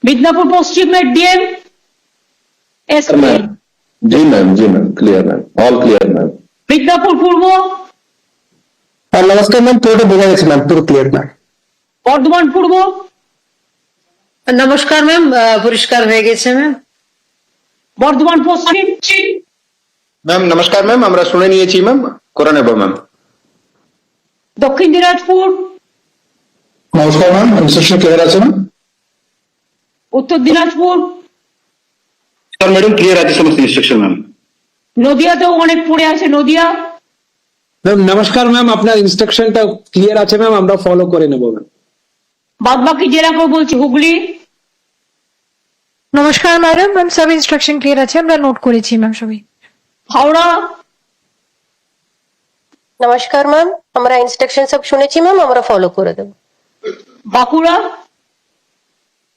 मिदनापुर पश्चिम में DM SP ma'am ji ma'am clear ma'am all clear ma'am. Midnapore Purba नमस्कार ma'am পুরোটা বোঝা গেছে ম্যাম পুরো ক্লিয়ার ম্যাম। বর্ধমান পূর্ব নমস্কার ম্যাম, পরিষ্কার হয়ে গেছে ম্যাম। বর্ধমান পশ্চিম ম্যাম নমস্কার ম্যাম, আমরা শুনে নিয়েছি ম্যাম, করে নেব ম্যাম। দক্ষিণ দিনাজপুর নমস্কার ম্যাম, ইনস্ট্রাকশন ক্লিয়ার আছে ম্যাম। উত্তর দিনাজপুর স্যার ম্যাডাম ক্লিয়ার আছে সমস্ত ইনস্ট্রাকশন ম্যাম। নদিয়াতেও অনেক পড়ে আছে নদিয়া। ম্যাম নমস্কার ম্যাম, আপনার ইনস্ট্রাকশনটা ক্লিয়ার আছে ম্যাম, আমরা ফলো করে নেব ম্যাম। বাদ বাকি জেলাকেও বলছি হুগলি নমস্কার ম্যাডাম, ম্যাম সব ইনস্ট্রাকশন ক্লিয়ার আছে, আমরা নোট করেছি ম্যাম সবাই। হাওড়া নমস্কার ম্যাম, আমরা ইনস্ট্রাকশন সব শুনেছি ম্যাম, আমরা ফলো করে দেব। বাঁকুড়া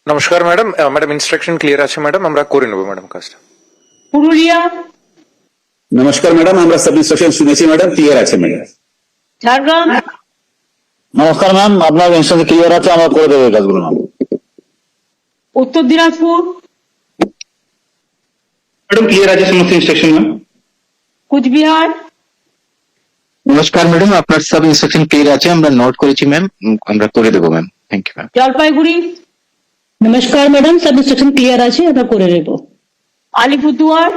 নমস্কার ম্যাডাম, ম্যাডাম ইনস্ট্রাকশন ক্লিয়ার আছে ম্যাডাম, আমরা করে নেব ম্যাডাম কাজটা। পুরুলিয়া নমস্কার ম্যাডাম, আমরা সব ইনস্ট্রাকশন শুনেছি ম্যাডাম, ক্লিয়ার আছে ম্যাডাম। ঝাড়গ্রাম নমস্কার ম্যাম, আপনার ইনস্ট্রাকশন ক্লিয়ার আছে, আমরা করে দেবো এই কাজগুলো ম্যাম। উত্তর দিনাজপুর ম্যাডাম ক্লিয়ার আছে সমস্ত ইনস্ট্রাকশন ম্যাম। কুচবিহার নমস্কার ম্যাডাম, আপনার সব ইনস্ট্রাকশন ক্লিয়ার আছে, আমরা নোট করেছি ম্যাম, আমরা করে দেবো ma'am. Thank you ma'am. Jalpaiguri নমস্কার ম্যাডাম, সব ইনস্ট্রাকশন ক্লিয়ার আছে, আমরা করে নেব। আলিপুরদুয়ার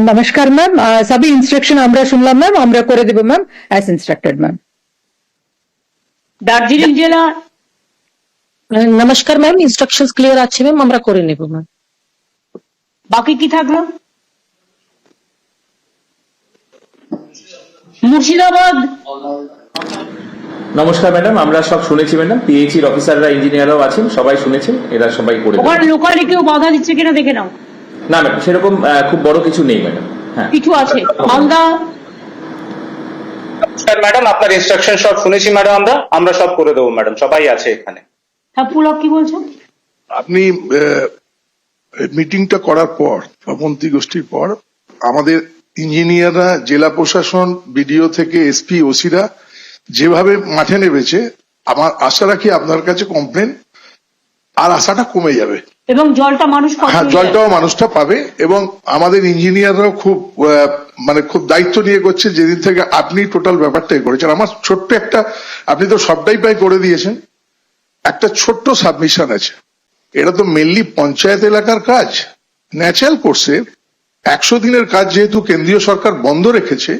নমস্কার ম্যাম, সবই ইনস্ট্রাকশন আমরা শুনলাম ম্যাম, আমরা করে দেব ma'am as instructed ma'am. Darjeeling জেলা নমস্কার ম্যাম, ইনস্ট্রাকশনস ক্লিয়ার আছে ম্যাম, আমরা করে নেব ম্যাম। বাকি কি থাকলো? মুর্শিদাবাদ নমস্কার ম্যাডাম, আমরা সব শুনেছি ম্যাডাম, পিএইচির অফিসাররা ইঞ্জিনিয়াররাও আছেন, সবাই শুনেছেন, এরা সবাই করে দেবেন। ওখানে লোকালি কেউ বাধা দিচ্ছে কিনা দেখে নাও। না ম্যাডাম, সেরকম খুব বড় কিছু নেই ম্যাডাম। হ্যাঁ কিছু আছে মালদা স্যার ম্যাডাম আপনার ইনস্ট্রাকশন সব শুনেছি ম্যাডাম, আমরা সব করে দেবো ম্যাডাম, সবাই আছে এখানে। হ্যাঁ পুলক কি বলছো? আপনি মিটিংটা করার পর বা মন্ত্রী গোষ্ঠীর পর আমাদের ইঞ্জিনিয়াররা, জেলা প্রশাসন, বিডিও থেকে এসপি, ওসিরা যেভাবে মাঠে নেমেছে, আমার আশা রাখি আপনার কাছে কমপ্লেন আর আশাটা কমে যাবে এবং জলটা মানুষ হ্যাঁ, জলটাও মানুষটা পাবে। এবং আমাদের ইঞ্জিনিয়াররাও খুব খুব দায়িত্ব নিয়ে করছে, যেদিন থেকে আপনি টোটাল ব্যাপারটাই করেছেন। আমার ছোট্ট একটা, আপনি তো সবটাই প্রায় করে দিয়েছেন, একটা ছোট্ট সাবমিশন আছে। এটা তো মেনলি পঞ্চায়েত এলাকার কাজ, ন্যাচারাল কোর্সে 100 দিনের কাজ যেহেতু কেন্দ্রীয় সরকার বন্ধ রেখেছে,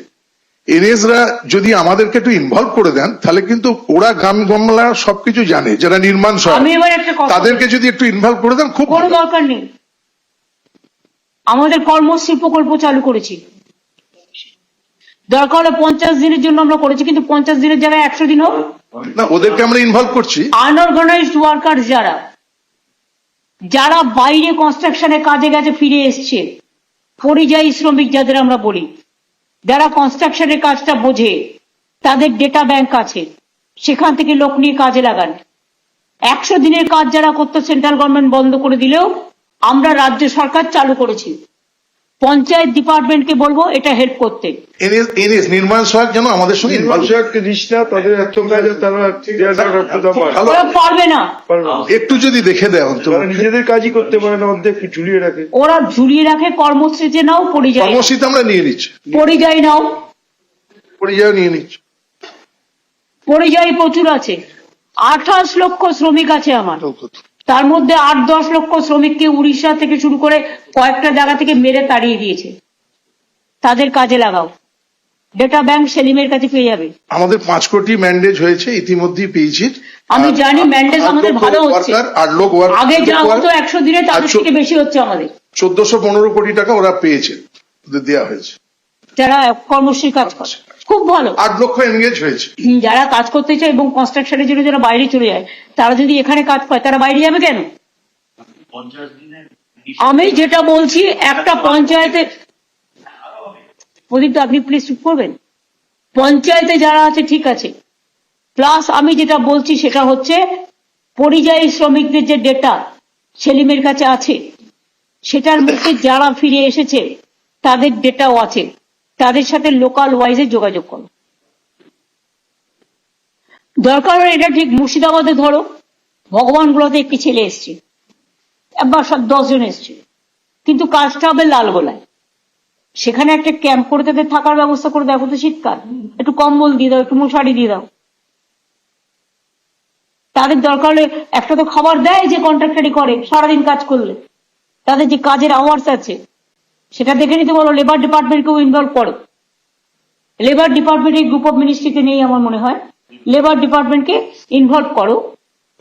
এনএসরা যদি আমাদেরকে একটু ইনভলভ করে দেন, তাহলে কিন্তু ওরা গ্রাম গমলা সবকিছু জানে, যারা নির্মাণ আমি এবার একটা কথা তাদেরকে যদি একটু ইনভলভ করে দেন খুব কোনো দরকার নেই। আমাদের কর্মশ্রী প্রকল্প চালু করেছি, দরকার হলে 50 দিনের জন্য আমরা করেছি, কিন্তু 50 দিনের জায়গায় 100 দিন হোক না, ওদেরকে আমরা ইনভলভ করছি। আনঅর্গানাইজড ওয়ার্কার যারা বাইরে কনস্ট্রাকশনের কাজে গেছে ফিরে এসছে, পরিযায়ী শ্রমিক যাদের আমরা বলি, যারা কনস্ট্রাকশনের কাজটা বোঝে, তাদের ডেটা ব্যাংক আছে, সেখান থেকে লোক নিয়ে কাজে লাগান। 100 দিনের কাজ যারা করতো সেন্ট্রাল গভর্নমেন্ট বন্ধ করে দিলেও আমরা রাজ্য সরকার চালু করেছি। পঞ্চায়েত ডিপার্টমেন্টকে বলবো এটা হেল্প করতে। এনএস নির্মাণ সহায়ক যেন আমাদের সঙ্গে ওরা পারবে না, একটু যদি দেখে দেয়, নিজেদের কাজই করতে পারে না, অর্ধেক ঝুলিয়ে রাখে। ওরা ঝুলিয়ে রাখে। কর্মসূচি নাও, পরিযায়ী কর্মসূচিতে আমরা নিয়ে নিচ্ছি, পরিযায়ী নাও, পরিযায়ী নিয়ে নিচ্ছি। পরিযায়ী প্রচুর আছে। 28 লক্ষ শ্রমিক আছে আমার, তার মধ্যে 8-10 লক্ষ শ্রমিককে উড়িষ্যা থেকে শুরু করে কয়েকটা জায়গা থেকে মেরে তাড়িয়ে দিয়েছে। তাদের কাজে লাগাও, ডেটা ব্যাংক সেলিমের কাছে পেয়ে যাবে। আমাদের 5 কোটি ম্যান্ডেজ হয়েছে ইতিমধ্যেই পেয়েছি। আমি জানি ম্যান্ডেজ আমাদের ভালো হচ্ছে, 8 লোক আগে যা হতো 100 দিনে তাদের থেকে বেশি হচ্ছে আমাদের। 1415 কোটি টাকা ওরা পেয়েছে, ওদের দেওয়া হয়েছে, যারা কর্মশ্রী কাজ করে খুব ভালো। 8 লক্ষ এনগেজ হয়েছে। যারা কাজ করতে চায় এবং কনস্ট্রাকশনের জন্য যারা বাইরে চলে যায়, তারা যদি এখানে কাজ পায়, তারা বাইরে যাবে কেন? আমি যেটা বলছি, একটা পঞ্চায়েতে, প্রদীপ আপনি প্লিজ চুপ করবেন। পঞ্চায়েতে যারা আছে ঠিক আছে, প্লাস আমি যেটা বলছি সেটা হচ্ছে পরিযায়ী শ্রমিকদের যে ডেটা সেলিমের কাছে আছে, সেটার মধ্যে যারা ফিরে এসেছে তাদের ডেটাও আছে, তাদের সাথে লোকাল ওয়াইজে যোগাযোগ করো। দরকার হলে এটা ঠিক মুর্শিদাবাদে ধরো, ভগবানগুলোতে একটি ছেলে এসছে, একবার 10 জন এসছে, কিন্তু কাজটা হবে লালগোলায়। সেখানে একটা ক্যাম্প করে তাদের থাকার ব্যবস্থা করে দেখো তো, শীতকাল একটু কম্বল দিয়ে দাও, একটু মশারি দিয়ে দাও। তাদের দরকার হলে একটা তো খাবার দেয় যে কন্ট্রাক্টারি করে সারাদিন কাজ করলে, তাদের যে কাজের আওয়ার্স আছে সেটা দেখে নিতে বলো। লেবার ডিপার্টমেন্টকেও ইনভলভ করো। লেবার ডিপার্টমেন্ট এই গ্রুপ অফ মিনিস্ট্রিতে নেই আমার মনে হয়, লেবার ডিপার্টমেন্টকে ইনভলভ করো,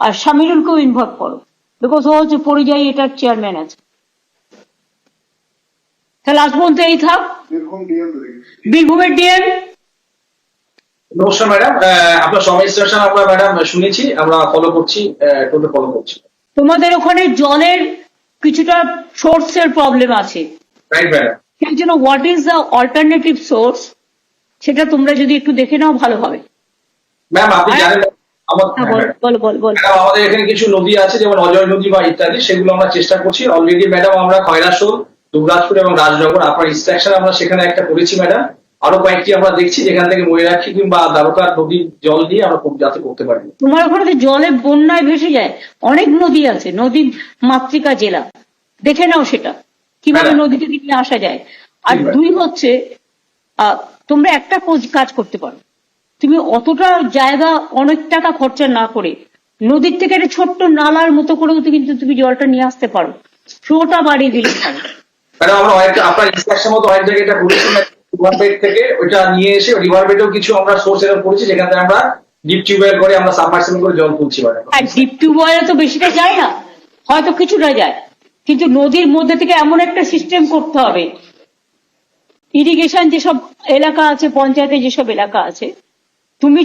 আর শামিরুলকেও ইনভলভ করো, বিকজ ও হচ্ছে পরিযায়ী এটার চেয়ারম্যান আছে। তাহলে আজ পর্যন্ত এই থাক। বীরভূমের ডিএম। নমস্কার ম্যাডাম, আপনার সব ইনস্ট্রাকশন আমরা ম্যাডাম শুনেছি, আমরা ফলো করছি, টোটাল ফলো করছি। তোমাদের ওখানে জলের কিছুটা সোর্সের প্রবলেম আছে, রাইট ম্যাডাম। সেই জন্য what is the alternative source সেটা তোমরা যদি একটু দেখে নাও ভালো হবে। ম্যাম আপনি জানেন বলো বলো বলো। ম্যাডাম আমাদের এখানে কিছু নদী আছে, যেমন অজয় নদী বা ইত্যাদি, সেগুলো আমরা চেষ্টা করছি অলরেডি ম্যাডাম। আমরা খয়রাসোল, দুবরাজপুর এবং রাজনগর আপনার ইনস্ট্রাকশন আমরা সেখানে একটা করেছি ম্যাডাম। আরো কয়েকটি আমরা দেখছি যেখান থেকে ময়ূরাক্ষী কিংবা দ্বারকার নদীর জল দিয়ে আমরা যাতে করতে পারি। তোমার ওখানে তো জলে বন্যায় ভেসে যায়, অনেক নদী আছে, নদীর মাতৃকা জেলা, দেখে নাও সেটা কিভাবে নদীতে নিয়ে আসা যায়। আর দুই হচ্ছে তোমরা একটা কাজ করতে পারো, তুমি অতটা জায়গা অনেক টাকা খরচা না করে নদীর থেকে একটা ছোট্ট নালার মতো করেও কিন্তু তুমি জলটা নিয়ে আসতে পারো, ফ্লোটা বাড়িয়ে দিলে পারো। ম্যাডাম আমরা আপনার ইনস্ট্রাকশন মতো অনেক জায়গায় এটা করেছি, রিভার বেড থেকে ওইটা নিয়ে এসে রিভার বেডেও কিছু আমরা সোর্স এরকম করেছি, যেখান থেকে আমরা ডিপ টিউবওয়েল করে আমরা সাবমার্সিবল করে জল তুলছি ম্যাডাম। আর ডিপ টিউবওয়েলে তো বেশিটা যায় না, হয়তো কিছুটা যায়, কিন্তু নদীর মধ্যে থেকে এমন একটা সিস্টেম করতে হবে। ইরিগেশন যেসব এলাকা আছে, পঞ্চায়েতে যেসব এলাকা আছে, তুমি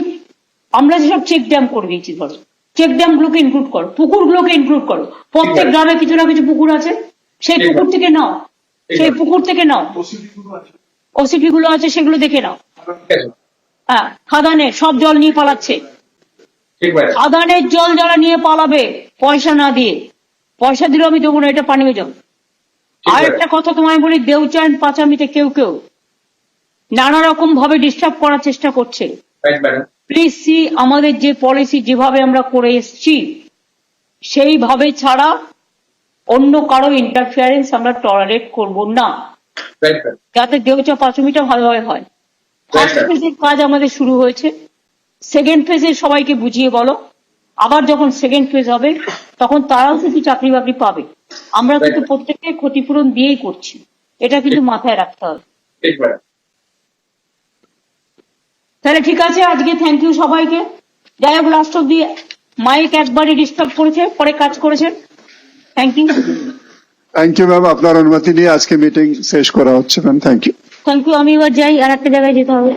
আমরা যেসব চেক ড্যাম করে দিয়েছি, ধরো চেক ড্যাম গুলোকে ইনক্লুড করো, পুকুর গুলোকে ইনক্লুড করো। প্রত্যেক গ্রামে কিছু না কিছু পুকুর আছে, সেই পুকুর থেকে নাও, সেই পুকুর থেকে নাও। ওসিপি গুলো আছে সেগুলো দেখে নাও। হ্যাঁ, খাদানে সব জল নিয়ে পালাচ্ছে, খাদানের জল যারা নিয়ে পালাবে পয়সা না দিয়ে, পয়সা দিলেও আমি দেবো না, এটা পানীয় জল। আর একটা কথা তোমায় বলি, দেউচান পাচামিতে কেউ কেউ নানা রকম ভাবে ডিস্টার্ব করার চেষ্টা করছে। প্লিজ সি, আমাদের যে পলিসি যেভাবে আমরা করে এসছি সেইভাবে ছাড়া অন্য কারো ইন্টারফিয়ারেন্স আমরা টলারেট করব না, যাতে দেউচা পাঁচমিটা ভালোভাবে হয়। ফার্স্ট ফেজের কাজ আমাদের শুরু হয়েছে, সেকেন্ড ফেজে সবাইকে বুঝিয়ে বলো। আবার যখন সেকেন্ড ফেজ হবে তখন তারাও কিন্তু চাকরি বাকরি পাবে, আমরা কিন্তু প্রত্যেককে ক্ষতিপূরণ দিয়েই করছি, এটা কিন্তু মাথায় রাখতে হবে। তাহলে ঠিক আছে, আজকে থ্যাংক ইউ সবাইকে। যাই হোক, লাস্ট অব্দি মাইক একবারই ডিস্টার্ব করেছে, পরে কাজ করেছেন। Thank you. Thank you ma'am, আপনার অনুমতি নিয়ে আজকে মিটিং শেষ করা হচ্ছে ma'am. Thank you. Thank you. আমি এবার যাই, আর একটা জায়গায় যেতে হবে।